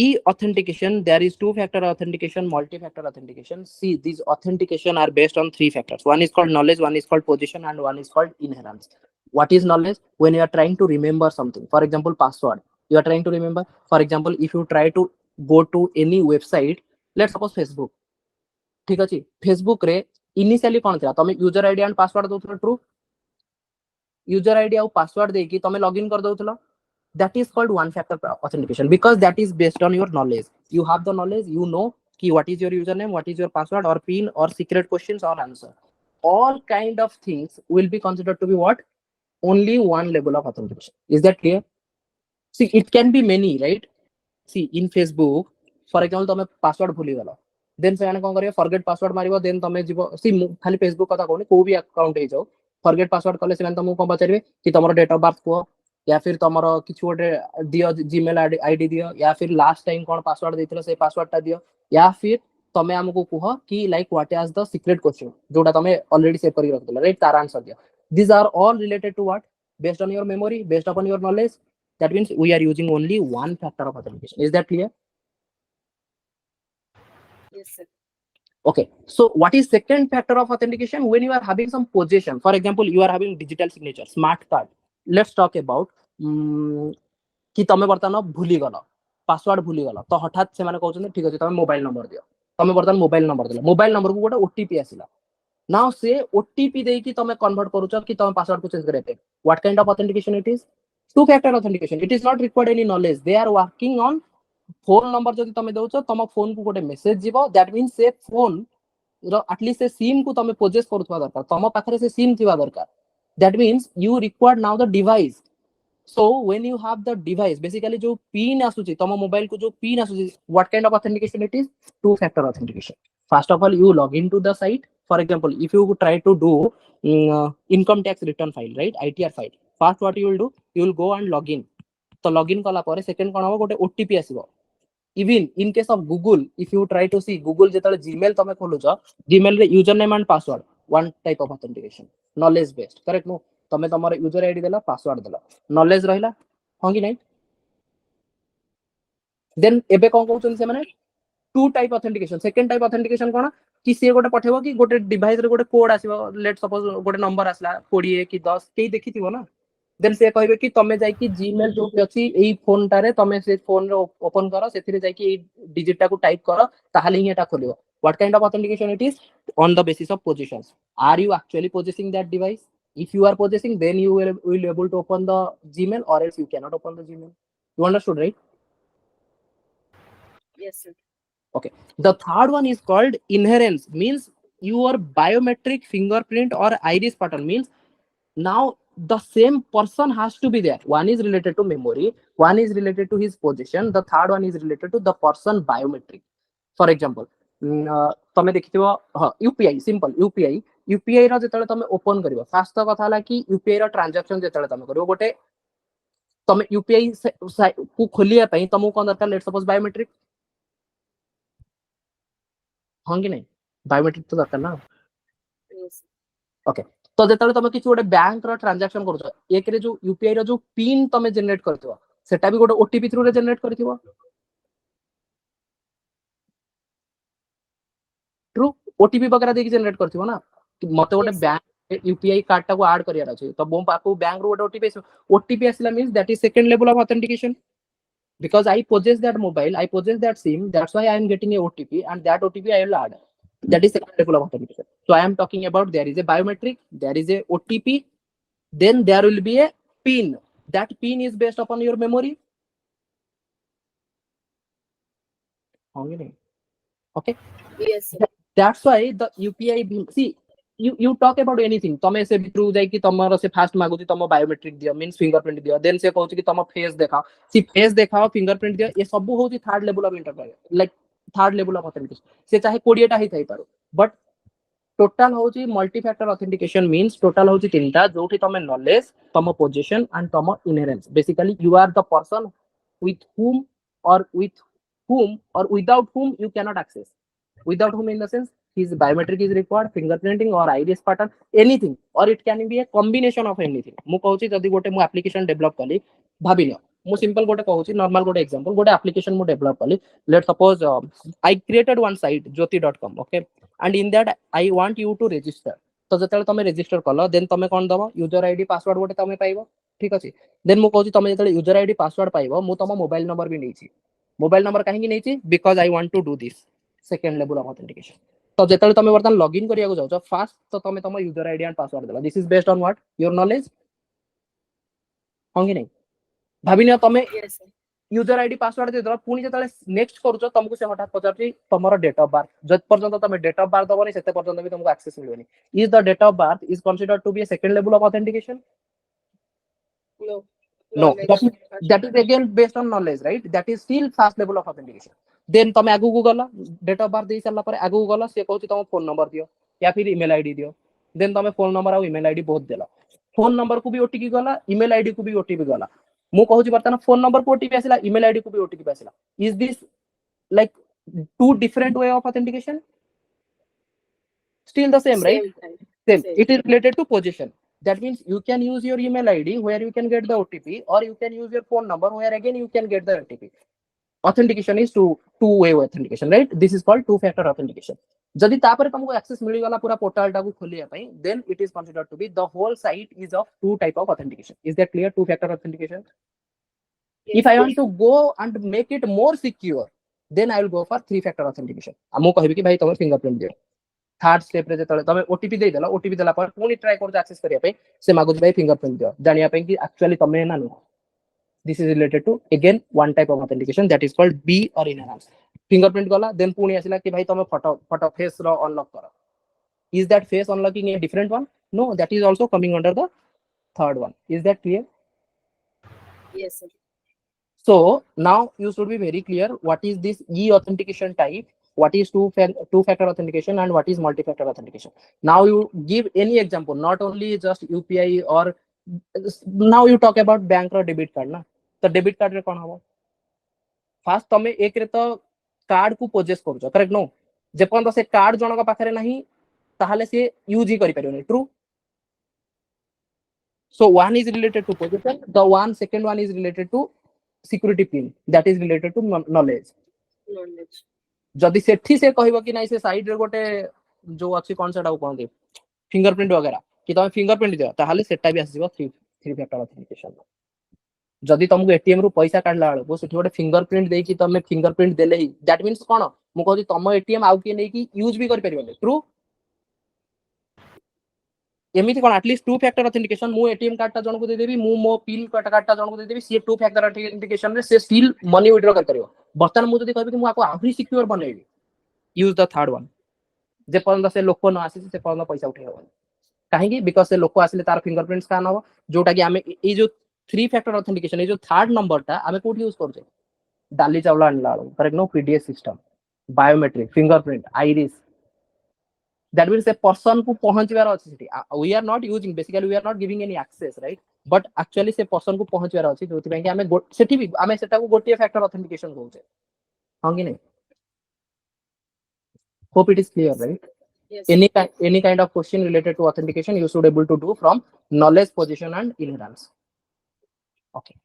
e-authentication, there is two-factor authentication, multi-factor authentication. See, these authentication are based on three factors. One is called knowledge, one is called position, and one is called inherence. What is knowledge? When you are trying to remember something, for example, password, you are trying to remember. For example, if you try to go to any website, let's suppose Facebook. ठीक अच्छे Facebook रे initially कौन था तुम user ID and password दउथलो ट्रू user ID और password देकी तुम लॉगिन कर दउथलो that is called one factor authentication because that is based on your knowledge. You have the knowledge, you know ki what is your username, what is your password or pin or secret questions or answer. All kind of things will be considered to be what? Only one level of authentication. Is that clear? See, it can be many, right? See, in Facebook, for example, तुम password भूली गलो, then से कौन करियो forget password मारिबो, then तुम जीवो, see खाली Facebook कथा कहूनी, को भी account हे जाओ, forget password कले से तुमको कौन पचारिबे कि तुमरो date of birth को या फिर तुमरो किछु गोटे दियो जीमेल आईडी दियो या फिर लास्ट टाइम कौन पासवर्ड देथिलो से पासवर्ड टा दियो या फिर तमे हमको कह कि like what is the secret question जोटा तमे ऑलरेडी सेव करि रखदिलो, राइट? तार आंसर दियो. These are all related to what? Based on your memory, based upon your knowledge. That means we are using only one factor of authentication. Is that clear? Yes, sir. Okay, so what is second factor of authentication? When you are having some possession, for example, you are having digital signature, smart card. Let's talk about कि तमे बर्तन भूली गल password भूली गल तो हठात से माने कहउछन ठीक अछि तमे मोबाइल नंबर दियो, तमे बर्तन मोबाइल नंबर दिलो, मोबाइल नंबर को गोटे ओटीपी आसिला. नाउ से ओटीपी देकी तमे कन्वर्ट करूछ कि तमे पासवर्ड को चेंज करते. What kind of authentication it is? Two factor authentication. It is not required any knowledge, they are working on phone number. जदि तमे दउछ तम फोन को गोटे मेसेज जीवो, दैट मींस से फोन एटलिस्ट से सिम को तमे पोजेस करूथवा दरकार, तम पाखरे से सिम थिवा दरकार. That means you required now the device. So when you have the device, basically जो pin आसुची तम मोबाइल को जो pin आसुची, what kind of authentication it is? Two factor authentication. First of all, you log into the site. For example, if you try to do income tax return file, right, ITR file, first what you will do, you will go and log in. तो login कला पारे second कोन हो गोटे OTP आसीबो. Even in case of Google, if you try to see Google जेतले Gmail तमे खोलुछ, Gmail रे username and password, one type of authentication, knowledge based, correct? No, तमे तमर user ID देला, पासवर्ड देला, नॉलेज रहिला, हां कि नहीं? देन एबे कोन कहउछन से माने two type authentication. Second type authentication कोन कि से गोटे पठेबो कि गोटे डिवाइस रे गोटे कोड आसीबो, लेट सपोज गोटे नंबर आसला 20 कि 10 केई देखिथिबो ना, देन से कहबे कि तमे जाई कि जीमेल जो अछि एई फोन टारे तमे से फोन रे ओपन करो, सेथिरे जाई कि एई डिजिट टा को टाइप करो, ताहाले ही एटा खोलिबो. What kind of authentication it is? On the basis of positions. Are you actually possessing that device? If you are possessing, then you will able to open the Gmail, or else you cannot open the Gmail. You understood, right? Yes, sir. Okay. The third one is called inherence. Means your biometric fingerprint or iris pattern. Means now the same person has to be there. One is related to memory, one is related to his position, the third one is related to the person biometric. For example, तमे देखिथिबो UPI, simple UPI रो जेतले तमे open करिवो, fast कथा हला कि UPI रो transaction जेतले तमे करिवो, गोटे तमे UPI को खोलिया पई तमो कोन दरकार, लेट सपोज बायोमेट्रिक, हां कि नहीं? बायोमेट्रिक तो दरकार ना. Yes. ओके, तो जेतले तमे किछ गोटे बैंक रो ट्रांजैक्शन करूछ, एक रे जो यूपीआई रो जो पिन तमे जनरेट करथिबो, सेटा भी गोटे ओटीपी थ्रू रे जनरेट करथिबो. ट्रू, ओटीपी वगैरह देकी जनरेट करथिबो ना. मते गोटे बैंक यूपीआई कार्ड टा को ऐड करियार अछि, तो मो पाको बैंक रो गोटे ओटीपी आसी, ओटीपी आसीला means that is second level of authentication. Because I possess that mobile, I possess that SIM, that's why I am getting a OTP, and that OTP I will add. That is second level of authentication. So I am talking about there is a biometric, there is a OTP, then there will be a PIN. That PIN is based upon your memory. Okay. Yes, sir. That's why the UPI, see, you talk about anything, तमे से through जाई कि तमरो से fast Meguti तम biometric दियो, means fingerprint दियो, then से कहउची कि तम फेस देखाओ, सी फेस देखाओ, फिंगरप्रिंट दियो, ये सब होची third level of interference, like third level of authentication. से चाहे 20 टा ही थाई पारो, बट टोटल होची multi factor authentication. Means total होची तीनटा, जोठी तमे नॉलेज, तम पोजीशन एंड तम inherence. Basically you are the person with whom or without whom you cannot access. Without whom in the sense his biometric is required, fingerprinting or iris pattern, anything, or it can be a combination of anything. मु कहूची जदी गोटे मु application develop कली, भाबिनियो ମୁଁ simple ଗୋଟେ କହୁଛି normal ଗୋଟେ example ଗୋଟେ application ମୁଁ develop କଲି let's suppose I created one site jyoti.com okay and in that I want you to register ତ ଯେତେବେଳେ ତମେ register କଲ then ତମେ କଣ ଦବ user ID password ଗୋଟେ ତମେ ପାଇବ ଠିକ ଅଛି then ମୁଁ କହୁଛି ତମେ ଯେତେବେଳେ user ID password ପାଇବ ମୁଁ ତମ mobile number ବି ନେଇଛି mobile number କାହିଁକି ନେଇଛି because I want to do this second level of authentication ତ ଯେତେବେଳେ ତମେ ବର୍ତ୍ତମାନ ଲଗଇନ୍ କରିବାକୁ ଯାଉଛ ଫାଷ୍ଟ ତ ତମେ ତମ ୟୁଜର ଆଇଡି ଆଣ୍ଡ ପାସୱାର୍ଡ ଦେଲ this is based on what your knowledge ହଁ କି ନାହିଁ ଭାବିନିଅ ତମେ Yes, sir. User ID password ଦେଇଦେଲ ପୁଣି ଯେତେବେଳେ ନେକ୍ସଟ କରୁଛ ତମକୁ ସେ ହଠାତ୍ ପଚାରୁଛି ତମର ଡେଟ୍ ଅଫ ବାର୍ଥ ଯଦି ପର୍ଯ୍ୟନ୍ତ ତମେ ଡେଟ୍ ଅଫ ବାର୍ଥ ଦବନି ସେତେ ପର୍ଯ୍ୟନ୍ତ ବି ତମକୁ ଆକ୍ସେସ ମିଳିବନି is the date of birth is considered to be a second level of authentication No. No, Knowledge. that is again based on knowledge, right? That is still first level of authentication. Then तमे आगु Google date of birth दे साला पर आगु Google से कहूची तम phone number दियो या फिर ईमेल आईडी दियो देन तमे फोन नंबर और ईमेल आईडी बहुत देला फोन नंबर को भी ओटीपी गला ईमेल आईडी को भी ओटीपी गला मु कहूची बर्तन फोन नंबर को ओटीपी आसिला ईमेल आईडी को भी ओटीपी आसिला is this like two different way of authentication still the same right Time. same Same. it is related to position that means you can use your email id where you can get the otp or you can use your phone number where again you can get the otp authentication is two-way authentication right this is called two factor authentication जदि तापर तुमको access मिली गला पूरा portal टाको खोलिया पई then it is considered to be the whole site is of two type of authentication is that clear two factor authentication Yes, if I want to go and make it more secure then I will go for three factor authentication हमो कहबी कि भाई तुम fingerprint दियो third step रे जतले तमे OTP दे देला OTP देला पर पुनी ट्राई करछ एक्सेस करिया पे से मागुच भाई फिंगरप्रिंट दियो जानिया पे कि एक्चुअली तमे ना no this is related to again one type of authentication that is called B or enhance fingerprint gala then पुनी आसिला कि भाई तमे फोटो फेस रो अनलॉक करो is that face unlocking a different one no that is also coming under the third one is that clear yes, sir. so now you should be very clear what is this e authentication type what is two factor authentication and what is multi factor authentication now you give any example not only just upi or now you talk about bank or debit card na तो debit card रे कोन हबो fast तमे एक रे तो card को poses करछो correct no जे पन से कार्ड जनक पाखरे नाही ताहाले से यूज ही करि परियोनी true so one is related to possession the second one is related to security pin that is related to knowledge Knowledge. जदि सेठी से कहबो कि नाही से साइड रे गोटे जो अछि कोन सेटा कहंदी फिंगरप्रिंट वगैरह कि तमे फिंगरप्रिंट दियो ताहाले सेटा भी आसीबो थ्री फैक्टर ऑथेंटिकेशन जदि तुमको एटीएम रु पैसा काढला बेलको सेठी गोटे फिंगरप्रिंट देई कि तमे फिंगरप्रिंट देले ही दैट मींस कोन मु कहू तुम एटीएम आउ के नै कि यूज भी करि परिबो ट्रू एमिति कोन एटलीस्ट टू फैक्टर ऑथेंटिकेशन मु एटीएम कार्ड ता जण को दे देबी मु मो पिन कार्ड ता जण को दे देबी सी टू फैक्टर ऑथेंटिकेशन रे से स्टिल मनी विथड्रॉ कर परिबो बर्तन मु जदि कहबी कि मु आको आहुरी सिक्योर बनेबी यूज द थर्ड वन जे पर्यंत से लोक न आसी से पर्यंत पैसा उठे हबो काहेकि बिकॉज़ से लोक आसिले तार फिंगरप्रिंट स्कैन हबो जोटा कि हमें ए जो थ्री फैक्टर ऑथेंटिकेशन ए जो थर्ड नंबर ता हमें कोड यूज करछे डाली चावला अनला correct no PDS system biometric fingerprint iris that means a person को पहुंचबार अछि city we are not using basically we are not giving any access right but actually से person को पहुंचबार अछि जोति ପାଇଁ कि हमें सेठी भी हमें सेटा को गोटिए फैक्टर ऑथेंटिकेशन कहउछे हां कि नहीं hope it is clear right Yes. any kind of question related to authentication you should able to do from knowledge position and ignorance okay